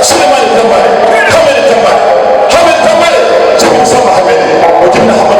Sulemani Tambare, Hamid Tambare, Hamid Tambare, Jimmy Sama Hamid, Ojina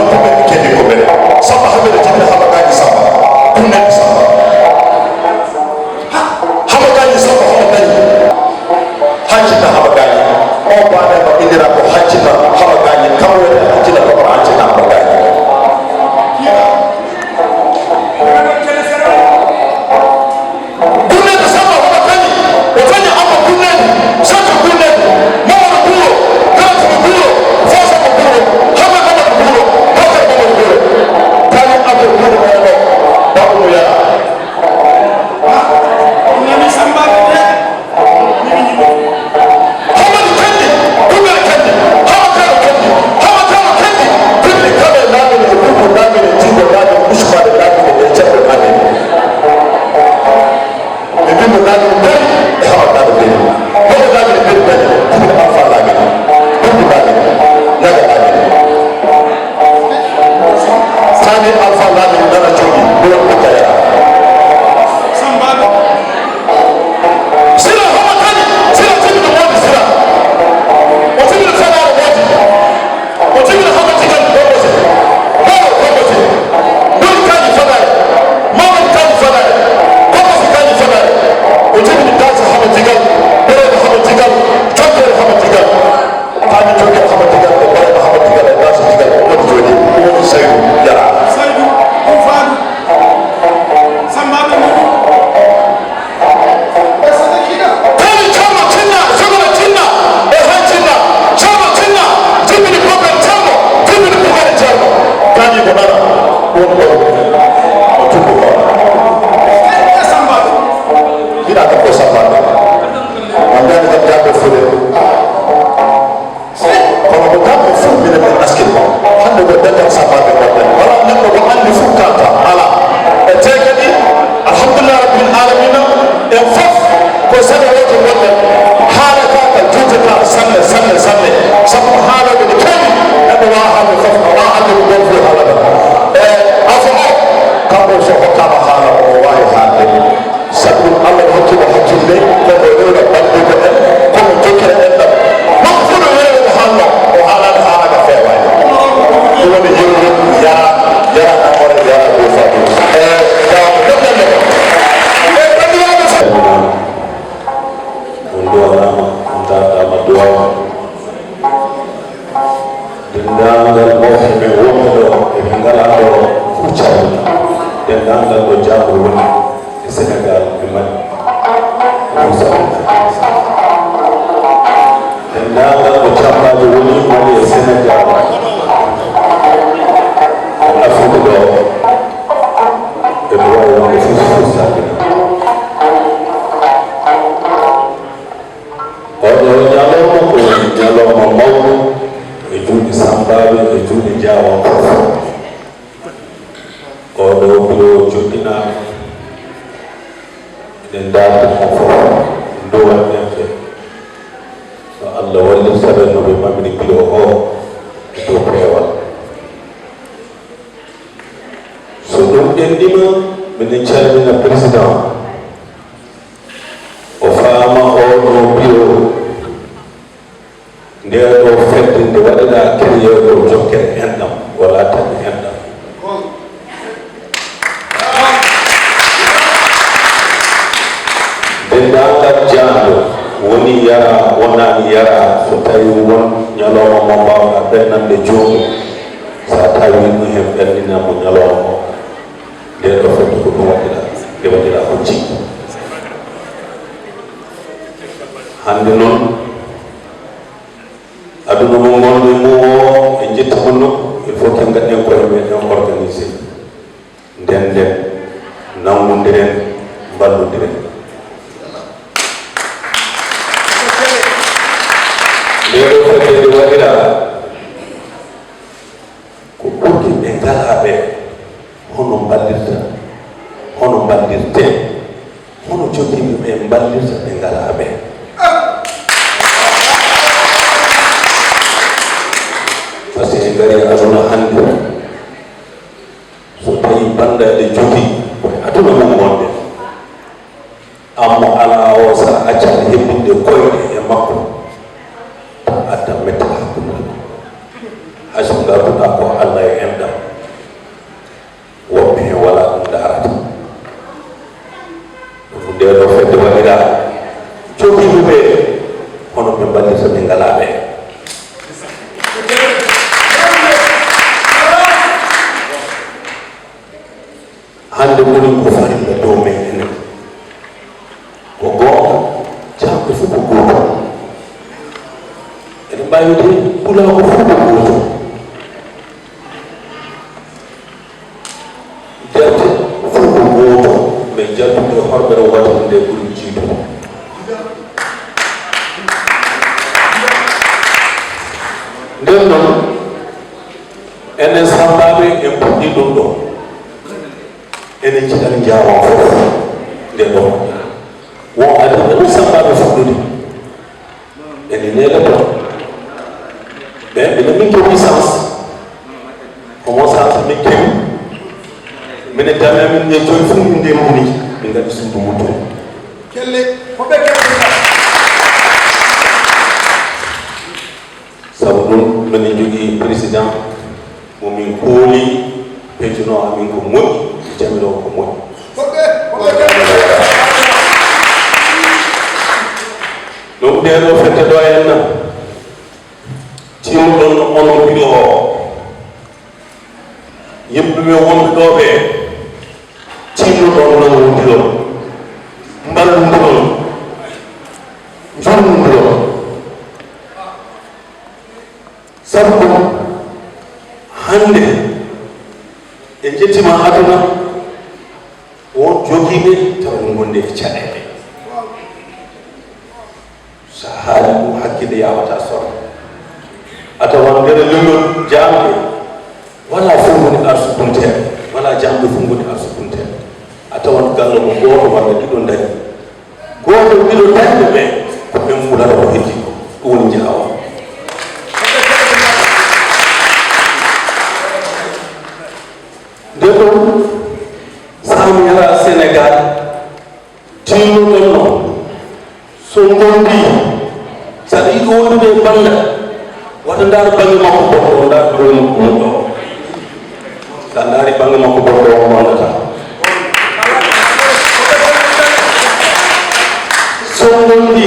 Somondi,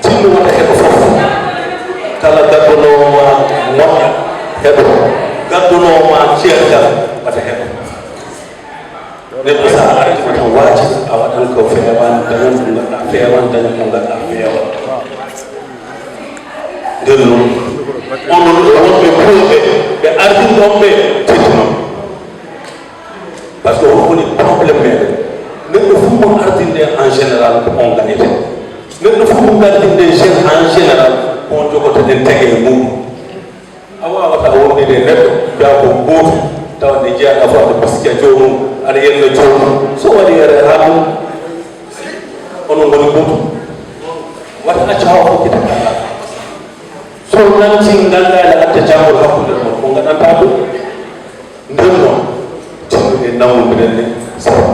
Tino, what the hell? ciyarta wata heɓa neɗɗo sa artima tan waaji a waɗan ko feewan dañan ko gaɗɗa feewan dañan ko gaɗɗa feewan nden noon onon wonɓe puuɓe ɓe ardin ɗon ɓe tettinon par ce que o woni probléme meɗen neɗɗo fof mo ardinde en général ko on gañete neɗɗo fof mo gardinde jeune en général ko on jogotoɗen tege e muɗum a wawata wondede neɗɗo mbiya ko gooto tawde jeeyaɗa fode biskiya jomum aɗa yenna jomum so waɗi yere ha ɗum onon goni gooto wata acca hawa fokkita kala so nanti ganndale adda jangol hakkude mon ko gaɗanta ɗum nden noon timmuɗe nawnudiren ne sawa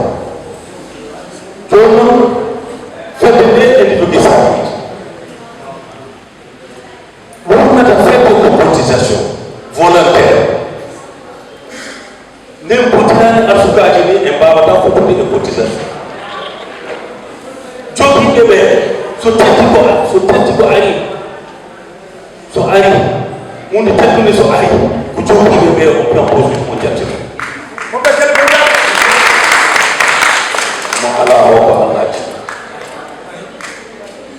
joni noon fedde nde ene jogui sawiji wonnata fedde ko cotisation volontaire nden potinani arsukaji ni e mbawata fottude e cotisation jogiɓe ɓe so tetti ko ari so ari hunde teddude so ari ko jogiɓe ɓe on propose mo jattino mo ala o ko allaji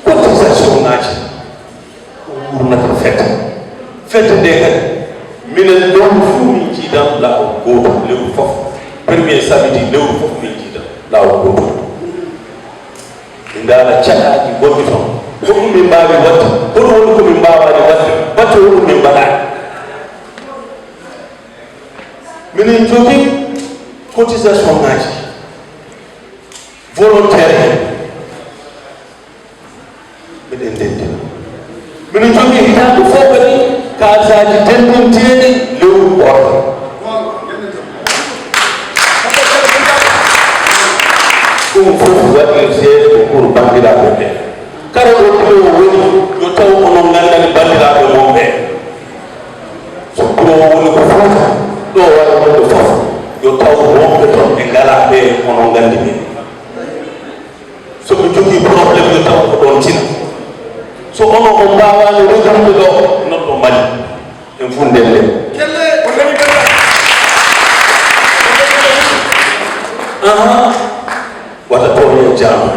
cotisation ngaji wurnata fedde nde kadi minen ɗon fuu min jiidan lawol goto lewru fof premier samedi lewru fof min jiidan lawol goto min ndaara caɗaji gonɗi toon hoɗum min mbawi wadde hoɗum woni ko min mbawani wadde batte hoɗum min mbaɗani minen jogui cotisation ngaji volontaire en miɗen ndendina minen jogui hitande fof kadi kalisaji dendinteɗi lewru goto ɗum fof waɗi seeɗa ko pour bandiraɓe ɓe kala ɗo bureau woni yo taw onon gandani bandiraɓe mon ɓe so bureau woni ko fota ɗo waɗa wonde fof yo taw wonɓe toon ɓe ngala ɓe onon gandi ɓe soɓe jogui probléme yo taw ko ɗon tina so ono on mbawani regamde ɗo nonɗo mali en fu nden nden wata toon e jaam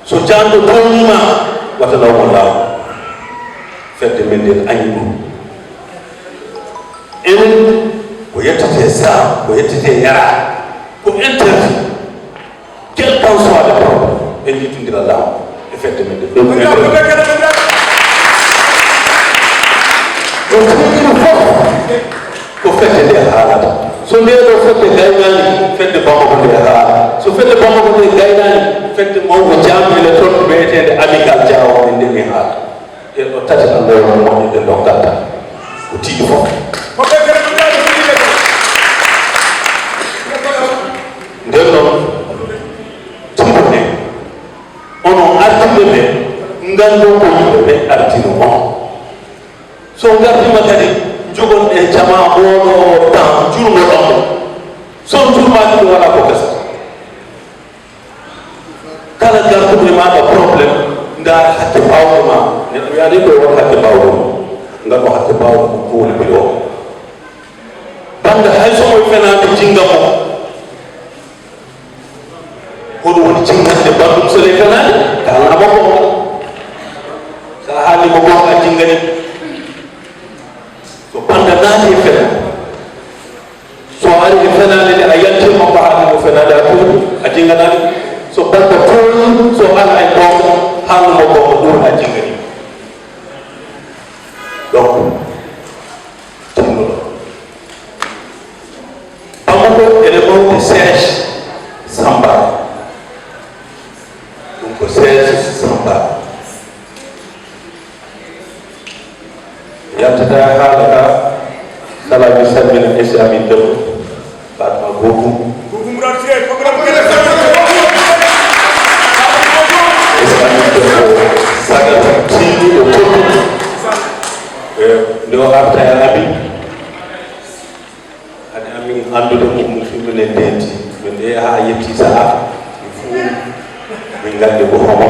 so jamɗo toonima wata lawmo laaw fedde men nden añi ɗum enen ko yettete saa ko yettete yara ko interdit quel qu'en soit le problème en jittodira laaw e fedde men nden ɗum ɗum fof ko fedde nde haalata so ndeɗo fedde gaynani fedde bamako nde haala so fedde bamako nde gaynani fedde mawko jamile toon wiyetede amical jawone nde mi haala e ɗo tati tan ɗo moƴƴude dokkatta ko tiiɗi fof nden noon timmuɗe onon ardiɓe ɓe nganndo ko yimɓe ɓe ardino on so gardima kadi jogon e jama oɗo temps jurgo ɗon son jurmaki ɗo waɗa ko gasa kala garduɓe maɗa probléme nda hakke bawɗo ma neɗɗo wiyani koye won hakke bawɗo ngaɗo hakke bawɗo ko kuule ɓe o bande hay somoye fenade jinga mo hoɗum woni jingande bandum sole fenade kalnama ko sa haalimo gonga jingani so banda naati e fena so ari e fenade nde a yaltima ko haalimo fenade a tuuɗi a jinganani so banda tooni so ala e gonga haalnumo gonga ɗum a jingani donc timmuɗo Bamako ene mawde siège Samba ɗum ko siège Samba yaltata haala ka kala mi salmina islami debbo fatma bokum islami debbo sagata tiiɗi o tolni nde o arta e abi hade amin andude mum fimmine ndenti min ɗe ha yetti saha fuu min gandi ko homo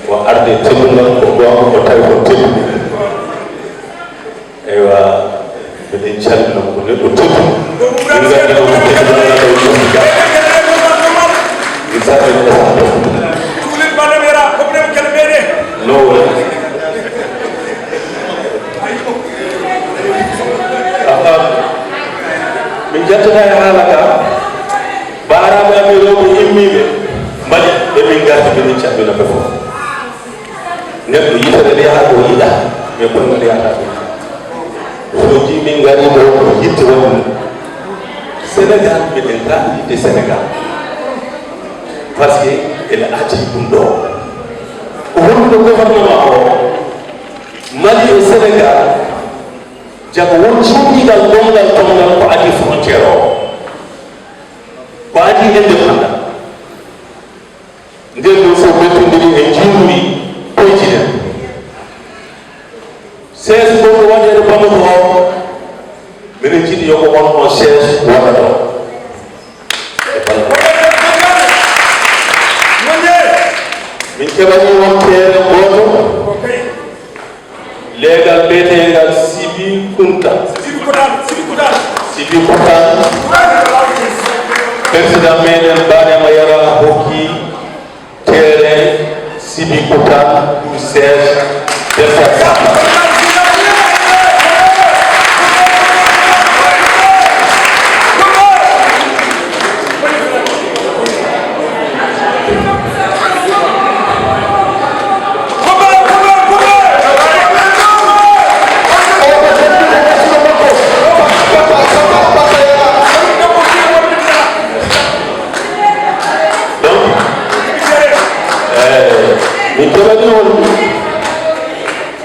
o arde tebungal ko gonga ko tawi ko tebuni eywa min jattata e haala ka baaraɓe amen rewɓe immiɓe mbaɗi ɓe min gardi ɓe min caɓɓina ɓe fof neɗɗo yitere nde yaha ko yiɗa mais kono nde yahata ɗo so ji min gari ɗo ko yitte wonde Sénégal miɗen gaɗi yidde Sénégal par ce que ene aati ɗum ɗo ko wonno gouvernement o Mali e Sénégal jago won cuuɗigal gongal tongal ko adi frontiére o ko adi indépendant nden ɗum fof mettodiri e jiiɗumi koytinen 16 gonɗo waɗede Bamako o minen jiiɗi yoko on on siége waɗa ɗo min keɓani won teere goto legal betegal Sibi Kunta président meɗen Banema Yara hokki teere Sibi Kunta pour siège département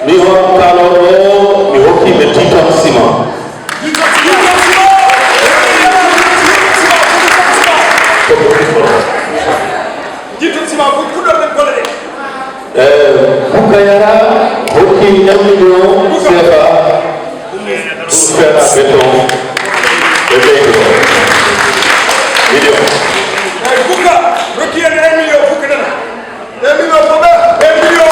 mi hon kaloɗo mi hokkiɓe 10 tonnes ciment Boukayara hokki 1 million CFA pour faire un béton de béton million Bouka hokki 1 million Bouka nana 1 million Bouka 1 million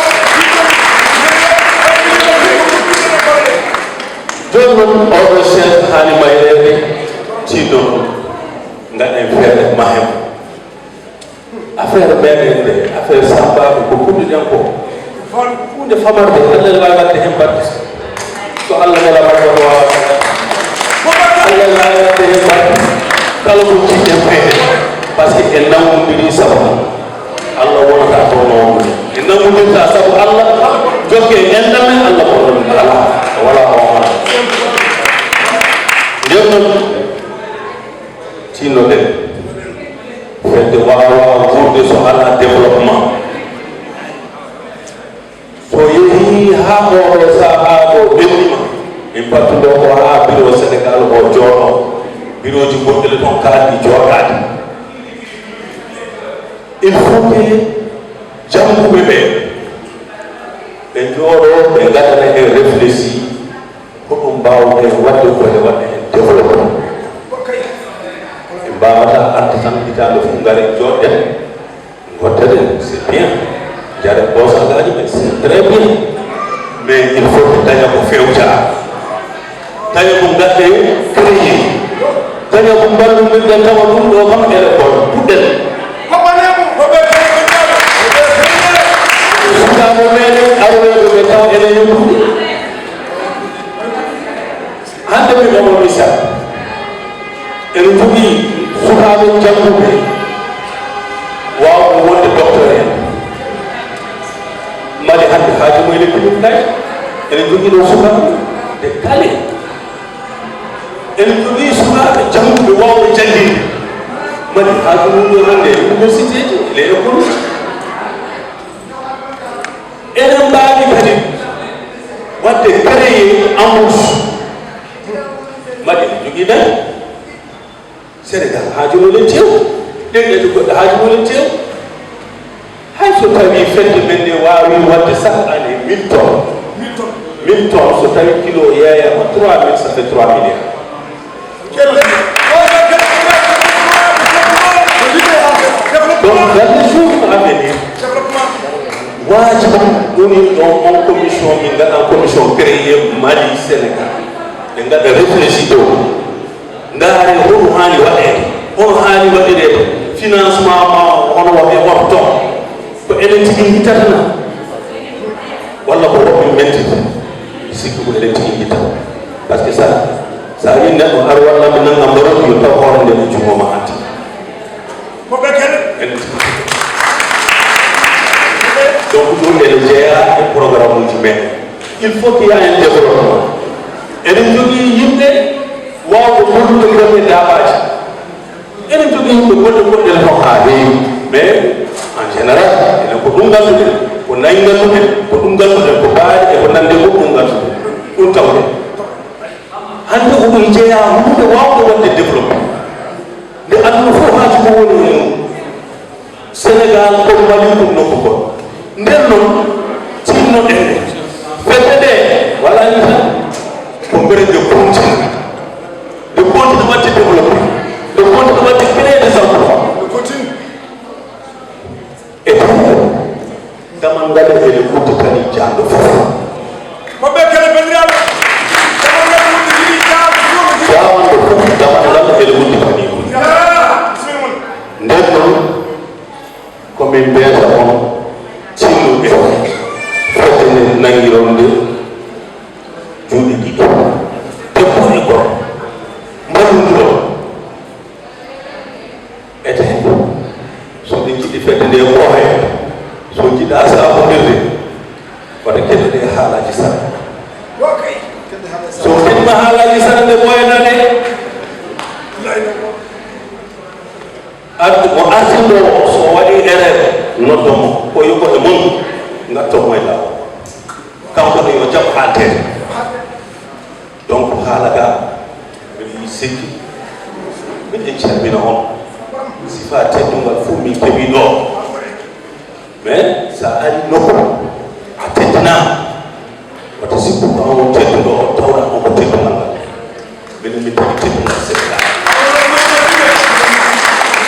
jonon oɗo chef haali mayrede tiɗon gaɗen feere mahem affaire meɗen nde affaire sambaɓe ko puɗɗiɗen ko hunde famarde allah wawi wadde hen badde so allah wala wadde o wawa allah wawi wadde hen badde kala ko jiɗɗen feere par ce que en nawdodiri sabu allah wonata to noon en nawdodirta sabu allah jokke en ɗamen allah koɗon ala wala o wona nden noon tinnoɗen fedde wawa wurde so ala développement so yeehi ha oɗo saaha ɗo ɓennima min battuɗo ko ha bureau Sénégal o jooɗo bureau ji goɗɗele toon kalɗi jooɗade il faut que jangguɓe ɓe ɓe jooɗo ɓe gaɗana hen réfléchi ko ɗum mbawde wadde kone waɗa hen développement ɓe mbawata arta tan hitaɗo fof gari joɗɗen goddaɗen c'est bien jare ɓosagaji mais c'est très bien mais il faut que daña ko fewta daña ko gaɗɗe créé daña ko mballumirɗen tawa ɗum ɗo kam ene bon puɗɗen sukaaɓe meɗen arweɓe ɓe taw ene yimɓuɗi hande mi ɗomo misal ene jogui sukaaɓe jangguɓe wawɓe wonde docteur en mbaɗi hande haaji mumen piɗum nayi ene jogui ɗo sukaaɓe ɓe kale ene jogui sukaaɓe jangguɓe wawɓe jangguinde mbaɗi haaji mumen hande université ji les écoles enen mbawi kadi wadde créé embauche mbaɗi ne jogui nayi Sénégal haajunoɗen tew ɗenɗeɗe goɗɗo haajunoɗen tew hay so tawi fedde men nde wawi wadde chaque année 1000 tonnes 1000 tonnes so tawi kilo yeeyama 3000 ça fait 3 milliards donc dans les jours à venir wajiba ɗoni ɗon on commission min gaɗa commission créé Mali Sénégal ɓe gaɗa réfléchi ɗo ndaare hono haani waɗeede hono haani waɗireede financement ma hono waɗe wapto ko enen tigi yittatana walla ko woɓɓe mentita sikki ko enen tigi yittata par ce que sa wi neɗɗo ar wallaɓe nangam mbaron yo taw hoore nde ko jummoma anti moɓe kene enen tigi donc ɗum ene jeeya e programme uji meɗen il faut qu'il y a un développement enen jogii yimɓe wawɓe gollude golle daaɓaaji enen jogii yimɓe golle goɗɗen fof haa heewi mais en général enen ko ɗum ngannduɗen ko nayi ngannduɗen ko ɗum ngannduɗen ko baaɗi e ko nande fof ɗum ngannduɗen ɗum tawɗen hannde oɗon jeeya hunde wawde waɗde développé nde aduna fof haaji ko woni e mum sénégal ko mali ɗum nokku goɗɗo nden noon tinnoɗen ɗe fedde ɗe wala ni tan ko mbere de continue waɗde développé de continue waɗde créer des emplois de continue et damal ngal ene udditani jaanɗo fof moɓe kene bandiraɓe damal ngal udditini jaanɗo fof damal ngal ene udditani nden noon komin mbiyata on tinnuɓe fedde nde nangironde juuɗe ɗiɗi debbo e gorko mballuɗo ete so ɗe jiɗi fedde nde ɓooye so jiɗa saabondirde wata keɗe ɗe haalaji sara so keɗima haalaji sara nde ɓooyana ɗe arde mo artiɗo so waɗi erreur noddomo ko yogo e mon gattomo e law kanko ne yo jaɓ haaltede donc haala ga mbiɗa sikki miɗen calmina on sifa teddungal fof min keɓi ɗo mais sa ari nokku a teddinama wata sikku ko on tedduɗo o tawna on ko teddungal ngal minen min tagi teddungal sénégal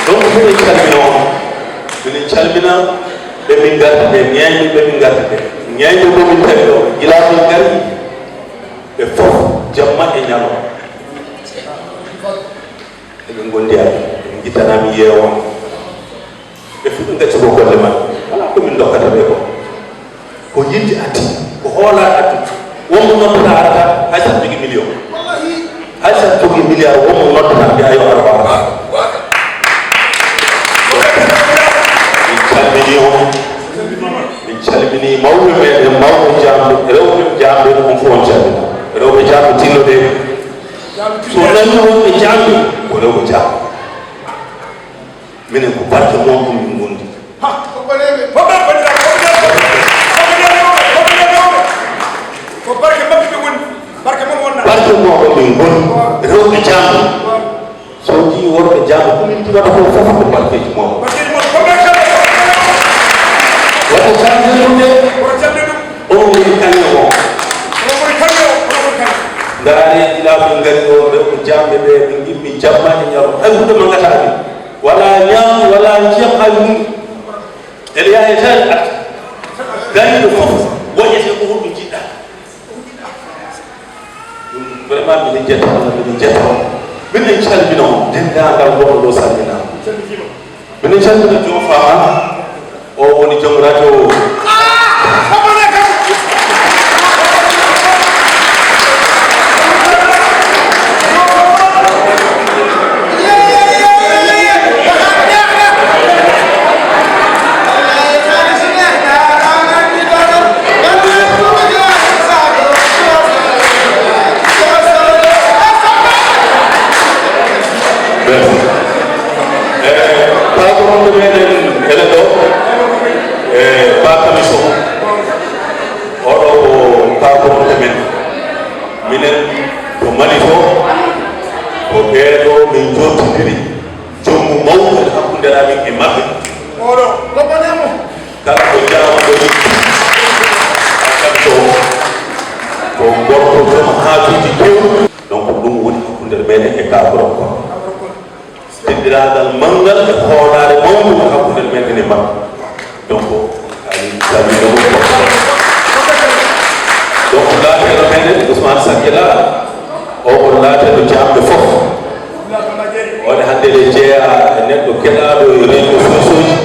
donc minen calmina on minen calmina ɓe min garta ɓe ñañi ɓe min garta ɓe ñañi ɗo min tawi ɗo gila min gari ɓe fof jamma e ñalo eɓe gondi am eɓe gittanami yeewa ɓe fu ɓe gacci ko golle man wala komin dokkata ɓe ko ko yidde addi ko hoola addu wonmo noddata arata hay sa jogui million hay sa jogui milliard wonmo noddata mbiya yo ara wara min calmini on min calmini mawɓe meɗen mawɓe jamɓe rewɓe jamɓe on fof on calmina rewɓe jamɓe tinnoɗe so nani wonɓe jamɓe ko rewɓe jamɓe minen ko barke mon ɗum min gondi barke mo o min gondi rewɓe jamɓe so ji worɓe jamɓe komin tiwata ko fof ko barkeji momo wata caldeɗumde on woni kañe o ndaare jilaɓe ngari o rewɓe jamɓe ɓe ɓe gimmi jamma e ñalo hay hunde mangatami wala ñaam wala jiyam hay hunde ene yaha e tan arta gariɗo fof woƴete ko honɗo jiɗɗa ɗum vraiment miɗen jetta Allah miɗen jetta on miɗen calmina on dendagal goɗɗo ɗo salminama miɗen calmina jom fama o woni joom radio dendiragal mangal e hoolare mawɗum hakkude meɗen e makko donc ali salmina ɗum donc laateɗo meɗen Ousmane Sankela o on laateɗo jamɓe fof hande le jeeya neɗɗo keɗaɗo e réseau sociaux ji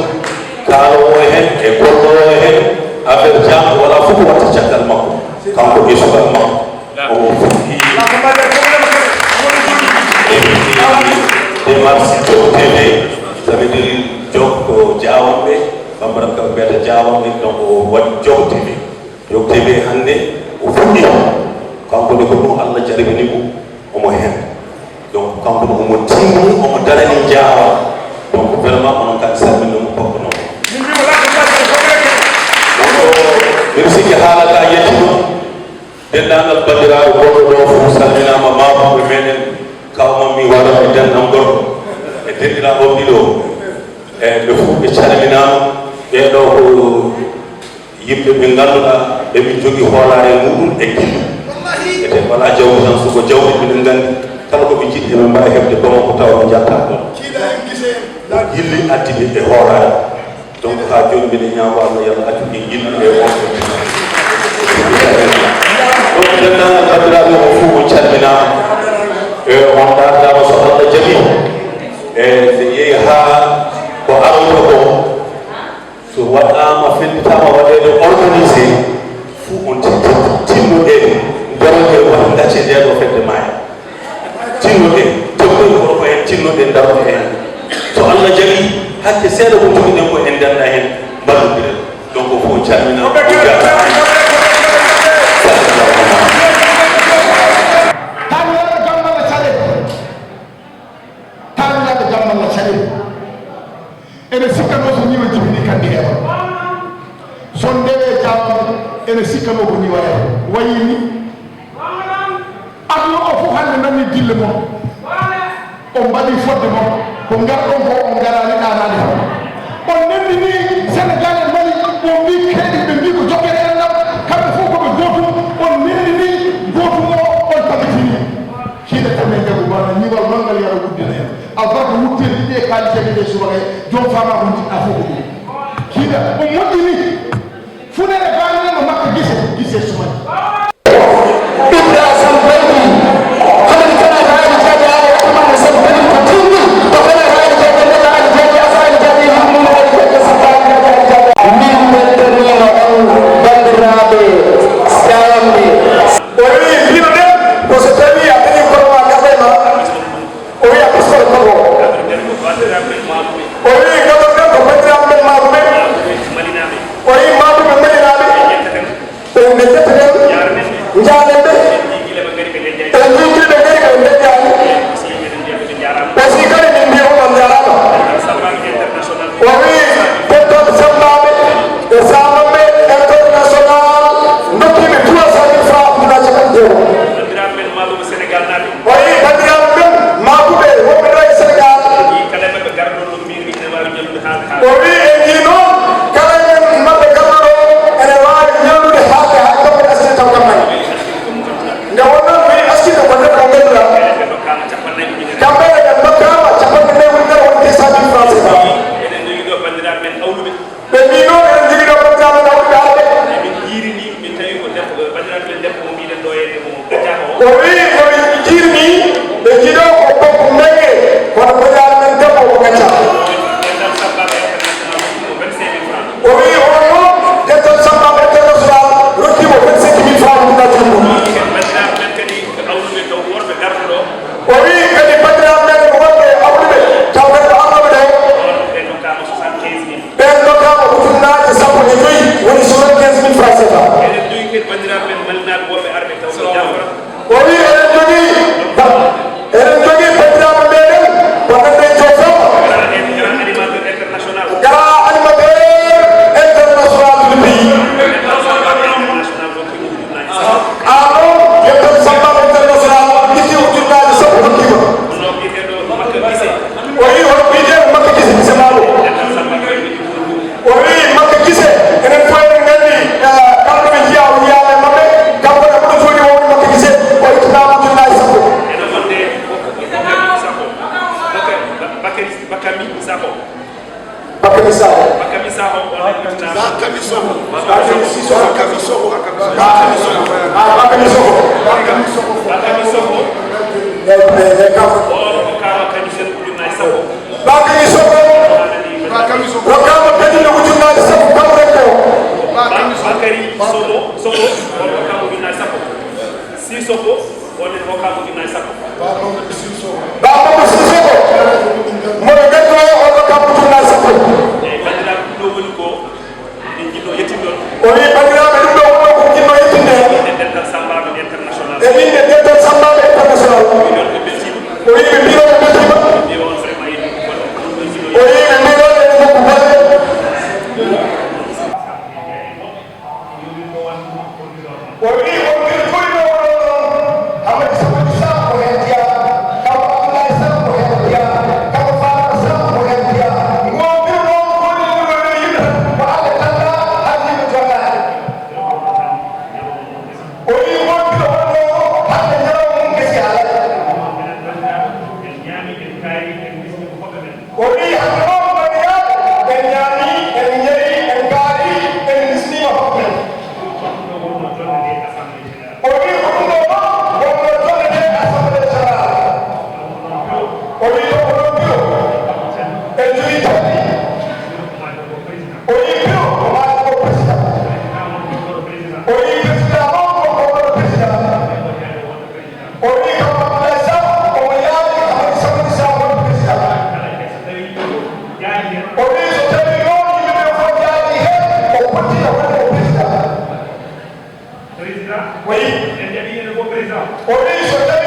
kaalowo hen e gollowo hen affaire jam wala fof ko watta caggal makko kanko e sugal makko omo fuɗɗi démarche Jok TV ça veut dire Jok ko jawanɓe bambara ka mbiyata jawanɓe donc o waɗi Jok TV Jok TV hande o fuɗɗi kanko de ko ɗum Allah jaribini mo omo hen donc kanko ɗum omo timmi omo darani jaawa donc vraiment onon kadi salminimo kokko noon donc mbiɗa sikki haala ka yettima dendagal bandiraɓe goɗɗo ɗo fof salminama mamoɓe meɗen kawmam mi waɗa e dendam goɗɗo e denɗiraɓo ɗiɗo e ɓe fof ɓe calminama ɓeɗo ko yimɓe ɓe ganduɗa ɓeɓe jogui hoolare muɗum e gillu ete wala jawdi tan soko jawdi mbiɗen gandi kala koɓe jiɗɗi ɓe mbawi heɓde bamako tawa ɓe jatta ɗon gilli addiɓe e hoolare donc ha joni mbiɗe ñaago Allah yalla addiɓe gilli e on donc dendagal bandiraɓe o fof o calminama on dartama so Allah jaaɓi e so yeehi ha ko aronta ko so waɗama fellitama waɗede organisé fou on tinnoɗe daroɗe won gacce ndeɗo fedde maya tinnoɗe tebboy koto ko hen tinnoɗe daroɗe hen so Allah jaaɓi hakke seeɗa ko joguiɗen ko en danda hen mballodiren donc o fof calmina ene sikkano so niwa jibini kandi heɓa son ndewe jawam ene sikkano ko niwa heɓa wayini aduna o fof hande nanni dille moon o mbaɗi fodde moon ko garɗon ko on garani ɗanade ha on nendi ni sénégal en mali o mbi keɗi ɓe mbi ko jokkere enɗam kamɓe fof koɓe gotum on nendi ni gotum o on tabitini hiɗe tame jago bana niwal mangal yara wuddina hen albarka wuttedi ɗi e kaliteɗe ɗe subaka jom fama ko jiɗɗa fof ko ɗum kiiɗa o moƴƴini funere banimo makka gise sumaji ɗumɗa sam baydi haɗani kana haali jaji aɗa tumana sam bani ko timmi to kana haali jaji neɗɗo haali jaji asaali jaji hammuno haali jaji sabaji jaji jaji min weltanima on bandiraɓe sawamɓe o wi hino ɗen ko so tawi a dañi koroma gaɓema o wiya pistol kogo o wi gadon ɗen ko bandiraɓe men maɓuɓe o wi maɓuɓe malinaɓe ɓe jettaten janen ɓe e jigguiɓe gari ɓe deƴƴani aussi kadi min mbi onon jarama o wi teddon sembaɓe e samaɓe international dokkiɓe 300 000 francs ɗuna capan jeego o wi bandiraɓe men maɓuɓe wonɓe ɗo e sénégal o wi en ji noon kala men maɓɓe garɗoɗo ene wawi ñallude haalde ha kamɓe asde taw kamɓe nde wonnoon mi askino ko neɗɗo ganduɗa kamɓe ɓe dokkama capanɗe nayyi ujunere won 200 000 francs CFA ɓe mbi noon eɗen jogui ɗo bandiraɓe awluɓe haalde o wi komi jiirni ɓe jiiɗo ko bokko nagge kono bandiraɓe men debbo ko gacca o wi on noon dental sambaɓe international rokkimo 25 000 francs ɗum natin ɗum o wi kadi bandiraɓe men ko wonɓe awluɓe tawɓe ko arnoɓe ɗo ɓen dokkama ujunnaje sappo e joyyi woni 75 000 francs CFA o wi eɗen jogui bandiraɓe meɗen ko nande jofam gara animateur international du pays anon yettan sambaɓe international isi ujunnaje sappo hokkima o wi hono mbiyeten makka gise gise maɗo o wi makka gise enen fof eɗen gandi kamɓe ɓe jiya o yiyama e mabɓe kamɓe ne ɓuɗo joni wonde makka gise o ittanama ujunnaje sappo Bakami Soho. Soko on hokkama ujunnaje sappo Sissoko wonen hokkama ujunnaje sappo Mamadou Sissoko mono ɓeddo oɗo kam ujunnaje sappo eyyi bandiraɓe ɗum ɗo woni ko min jiɗɗo yettindon o wi bandiraɓe ɗum ɗo woni ko jinno yettinde e dental sambaɓe international e inde dental sambaɓe international ɗon ɓe beltima o wi ɓe mbiroɓe beltima mbiwa on vraiment yeɗi goɗɗo ɗum ɗo jiɗɗo o wi ɓe mbiroɓe e nokku golle o wi on mbir koyno Hamadi Samadi Sam ko hen jeeya kaw Abdoulaye Sam ko hen jeeya kaw Farba Sam ko hen jeeya ngo mbir noon koni wurode yimɓe ko Allah tanda har yimɓe jonnade o wi won mbir wonno hande ñalawma mum gesi haala o wi hande noon bandiraɓe en ñaami en ñari en gaari en misnima hoɓɓe o wi ko ɗum ɗo noon wonno jonnete assemblée générale o wi ɗo ko ɗon biro en jogii tabbi o wi biro ko maati ko président o wi président noon ko koɗo président o wi kam Abdoulaye Sam omo yaadi Hamadi Samadi Sam woni président o wi so tawi noon yimɓe ɓe fof jaadi heen o pottina wonde ko président o wi o wi so tawi